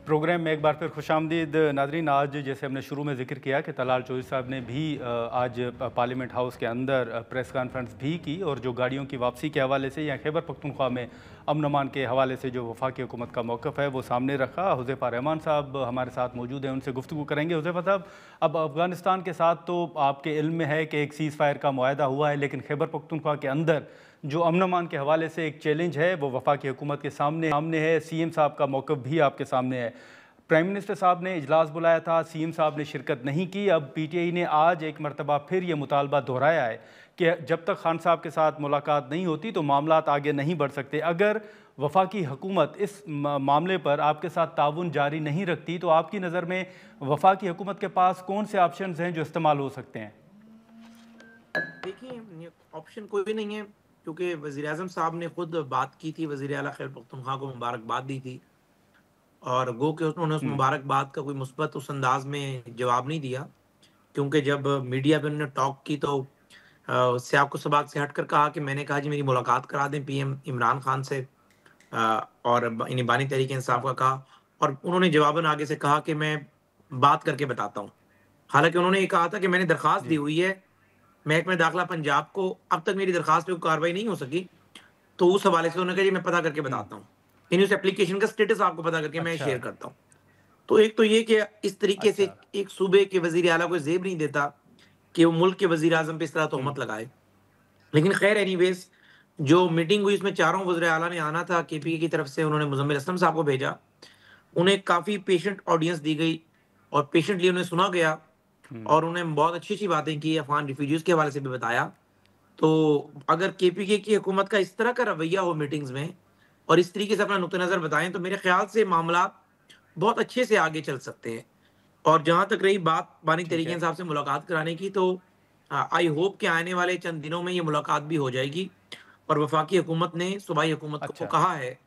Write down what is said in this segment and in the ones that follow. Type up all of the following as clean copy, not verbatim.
Programme में एक बार फिर खुशामदीद नाजरीन। आज जैसे हमने शुरू में जिक्र किया कि तलाल चौधरी साहब ने भी आज पार्लियामेंट हाउस के अंदर प्रेस कॉन्फ्रेंस भी की और जो गाड़ियों की वापसी के हवाले से या खैबर पख्तूनख्वा में अमन अमान के हवाले से जो वफाकी हुकूमत का मौक़िफ़ है वो सामने रखा। हुज़ैफ़ा रहमान साहब हमारे साथ मौजूद हैं, उनसे गुफ्तगू करेंगे। हुज़ैफ़ा साहब, अब अफ़गानिस्तान के साथ तो आपके इल्म में है कि एक सीज़ फायर का मुआहदा हुआ है, लेकिन खैबर पख्तूनख्वा के अंदर जो अमन अमान के हवाले से एक चैलेंज है वो वफाकी हुकूमत के सामने है। सीएम साहब का मौक़िफ़ भी आपके सामने है। प्राइम मिनिस्टर साहब ने इजलास बुलाया था, सीएम साहब ने शिरकत नहीं की। अब पीटीआई ने आज एक मरतबा फिर ये मुतालबा दोहराया है कि जब तक खान साहब के साथ मुलाकात नहीं होती तो मामलात आगे नहीं बढ़ सकते। अगर वफाकी हुकूमत इस मामले पर आपके साथ ताउन जारी नहीं रखती तो आपकी नज़र में वफाकी हुकूमत के पास कौन से ऑप्शंस हैं जो इस्तेमाल हो सकते हैं? देखिए, ऑप्शन कोई भी नहीं है, क्योंकि वज़ीर-ए-आज़म साहब ने खुद बात की थी, वज़ीर आला खैबर पख्तूनख्वा को मुबारकबाद दी थी और गो कि उन्होंने उस मुबारकबाद का कोई मुस्बत उस अंदाज में जवाब नहीं दिया, क्योंकि जब मीडिया पे उन्होंने टॉक की तो सियाक सबाक से हटकर कहा कि मैंने कहा जी मेरी मुलाकात करा दें पीएम इमरान खान से, और यानी बानी तहरीक इंसाफ का कहा, और उन्होंने जवाबन आगे से कहा कि मैं बात करके बताता हूँ। हालाँकि उन्होंने ये कहा था कि मैंने दरख्वास्त दी जी। हुई है महकमे दाखिला पंजाब को, अब तक मेरी दरख्वास्त पे कोई कार्रवाई नहीं हो सकी, तो उस हवाले से उन्होंने कहा जी मैं पता करके बताता हूँ। यानी उस एप्लीकेशन का स्टेटस आपको पता करके मैं अच्छा। शेयर करता हूँ। तो एक तो ये कि इस तरीके से अच्छा। एक सूबे के वज़ीर आला को ज़ेब नहीं देता कि वो मुल्क के वज़ीर-ए-आज़म पे इस तरह तोहमत लगाए। लेकिन ख़ैर एनीवेज़, जो मीटिंग हुई उसमें चारों वज़ीर आला ने आना था, केपीके की तरफ से उन्होंने मुज़म्मिल असलम साहब को भेजा। उन्हें काफ़ी पेशेंट ऑडियंस दी गई और पेशेंटली उन्हें सुना गया और उन्हें बहुत अच्छी-अच्छी बातें की, अफ़गान रिफ्यूजीज़ के हवाले से भी बताया। तो अगर केपीके की हुकूमत का इस तरह का रवैया हो मीटिंग्स में और इस तरीके से अपना नुक्ता नज़र बताएँ, तो मेरे ख़्याल से मामला बहुत अच्छे से आगे चल सकते हैं। और जहाँ तक रही बात बानी ठीक तहरीक है। इंसाफ से मुलाकात कराने की, तो आई होप कि आने वाले चंद दिनों में ये मुलाकात भी हो जाएगी और वफाकी हुकूमत ने सूबाई हुकूमत को अच्छा। कहा है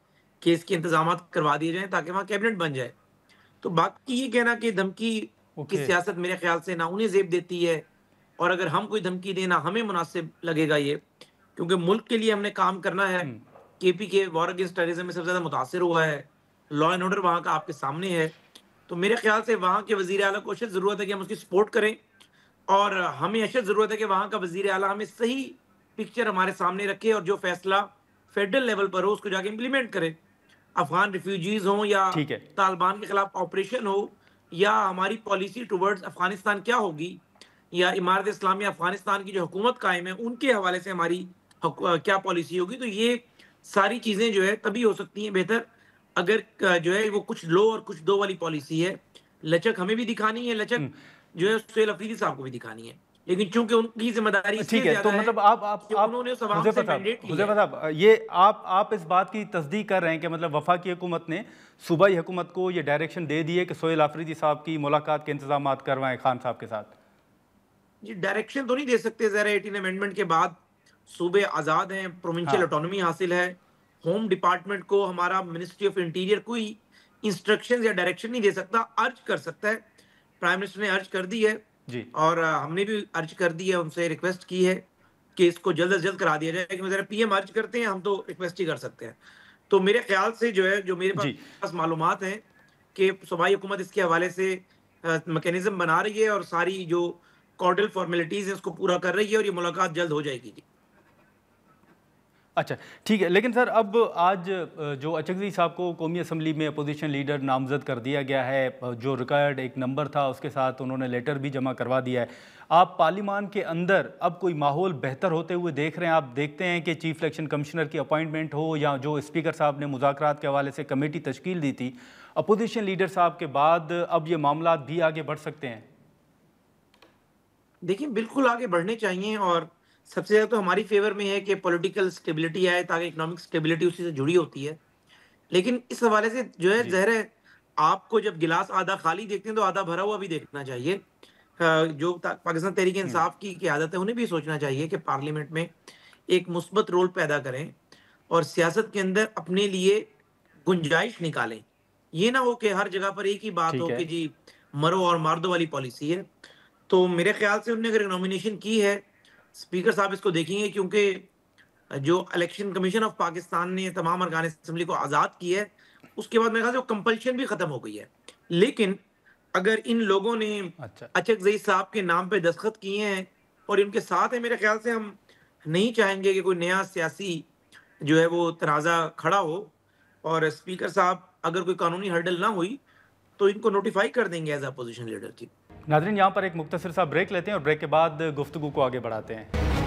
कि इसके इंतज़ामात करवा दिए जाएँ ताकि वहाँ कैबिनेट बन जाए। तो बाकी ये कहना कि धमकी की ओके। सियासत मेरे ख्याल से ना उन्हें ज़ेब देती है, और अगर हम कोई धमकी दें ना हमें मुनासिब लगेगा ये, क्योंकि मुल्क के लिए हमने काम करना है। केपीके वॉर अगेंस्ट टेररिज्म में सबसे ज़्यादा मुतासिर हुआ है, लॉ एंड ऑर्डर वहाँ का आपके सामने है। तो मेरे ख्याल से वहाँ के वज़ीर आला को अशद ज़रूरत है कि हम उसकी सपोर्ट करें, और हमें अशद ज़रूरत है कि वहाँ का वज़ीर आला हमें सही पिक्चर हमारे सामने रखे और जो फैसला फेडरल लेवल पर हो उसको जाके इम्प्लीमेंट करे। अफ़गान रिफ्यूजीज़ हों या ठीक है। तालिबान के खिलाफ ऑपरेशन हो, या हमारी पॉलिसी टुवर्ड्स अफ़गानिस्तान क्या होगी, या इमारत इस्लामिया अफ़गानिस्तान की जो हुकूमत कायम है उनके हवाले से हमारी क्या पॉलिसी होगी। तो ये सारी चीज़ें जो है तभी हो सकती हैं बेहतर, अगर जो है वो कुछ लो और कुछ दो वाली पॉलिसी है। लचक हमें भी दिखानी है, लचक जो है सुहेल अफरीदी साहब को भी दिखानी है। लेकिन चूँकि उनकी ज़िम्मेदारी ठीक इसलिए है, तो ज़्यादा है मतलब कि आप उन्होंने उस अवाम से हुज़ैफ़ा मैंडेट साहब, लिया है। ये आप इस बात की तस्दीक कर रहे हैं कि मतलब वफाकी हुकूमत ने सूबाई हुकूमत को ये डायरेक्शन दे दी है कि सोहेल आफरीदी साहब की मुलाकात के इंतज़ामात करवाएँ खान साहब के साथ? जी, डायरेक्शन तो नहीं दे सकते, ज़रा 18 अमेंडमेंट के बाद सूबे आज़ाद हैं, प्रोविंशियल हाँ। ऑटोनॉमी हासिल है। होम डिपार्टमेंट को हमारा मिनिस्ट्री ऑफ इंटीरियर कोई इंस्ट्रक्शंस या डायरेक्शन नहीं दे सकता, अर्ज कर सकता है। प्राइम मिनिस्टर ने अर्ज कर दी है जी। और हमने भी अर्ज कर दी है, उनसे रिक्वेस्ट की है कि इसको जल्द से जल्द करा दिया जाए, लेकिन ज़रा पीएम अर्ज करते हैं, हम तो रिक्वेस्ट ही कर सकते हैं। तो मेरे ख़्याल से जो है, जो मेरे जी। पास मालूमात हैं कि सूबाई हुकूमत इसके हवाले से मैकेनिज़्म बना रही है और सारी जो कॉर्डियल फ़ॉर्मेलिटीज़ हैं उसको पूरा कर रही है और ये मुलाकात जल्द हो जाएगी। जी। अच्छा, ठीक है। लेकिन सर अब आज जो अचकज़ई साहब को कौमी असम्बली में अपोज़िशन लीडर नामज़द कर दिया गया है, जो रिकॉर्ड एक नंबर था उसके साथ उन्होंने लेटर भी जमा करवा दिया है। आप पार्लिमान के अंदर अब कोई माहौल बेहतर होते हुए देख रहे हैं? आप देखते हैं कि चीफ़ इलेक्शन कमिश्नर की अपॉइंटमेंट हो या जो स्पीकर साहब ने मुज़ाकरात के हवाले से कमेटी तश्कील दी थी, अपोज़िशन लीडर साहब के बाद अब ये मामलात भी आगे बढ़ सकते हैं? देखिए, बिल्कुल आगे बढ़ने चाहिए, और सबसे ज़्यादा तो हमारी फ़ेवर में है कि पॉलिटिकल स्टेबिलिटी आए, ताकि इकोनॉमिक स्टेबिलिटी उसी से जुड़ी होती है। लेकिन इस हवाले से जो है जी। ज़ाहिर है, आपको जब गिलास आधा खाली देखते हैं तो आधा भरा हुआ भी देखना चाहिए। जो पाकिस्तान तहरीक इंसाफ की क़यादत है उन्हें भी सोचना चाहिए कि पार्लियामेंट में एक मुस्बत रोल पैदा करें और सियासत के अंदर अपने लिए गुंजाइश निकालें। ये ना हो कि हर जगह पर एक ही बात ठीक हो है। कि जी मरो और मार दो वाली पॉलिसी है। तो मेरे ख्याल से उन्होंने अगर नॉमिनेशन की है, स्पीकर साहब इसको देखेंगे, क्योंकि जो इलेक्शन कमीशन ऑफ पाकिस्तान ने तमाम अरकान असेंबली को आज़ाद किया है, उसके बाद मेरे ख्याल से वो कंपल्शन भी खत्म हो गई है। लेकिन अगर इन लोगों ने अच्छा। अचकज़ई साहब के नाम पे दस्तखत किए हैं और इनके साथ है, मेरे ख्याल से हम नहीं चाहेंगे कि कोई नया सियासी जो है वो तनाज़ा खड़ा हो, और स्पीकर साहब अगर कोई कानूनी हर्डल ना हुई तो इनको नोटिफ़ाई कर देंगे एज़ अपोज़िशन लीडर। जी। नाज़रीन, यहाँ पर एक मुख्तसर सा ब्रेक लेते हैं और ब्रेक के बाद गुफ्तगू को आगे बढ़ाते हैं।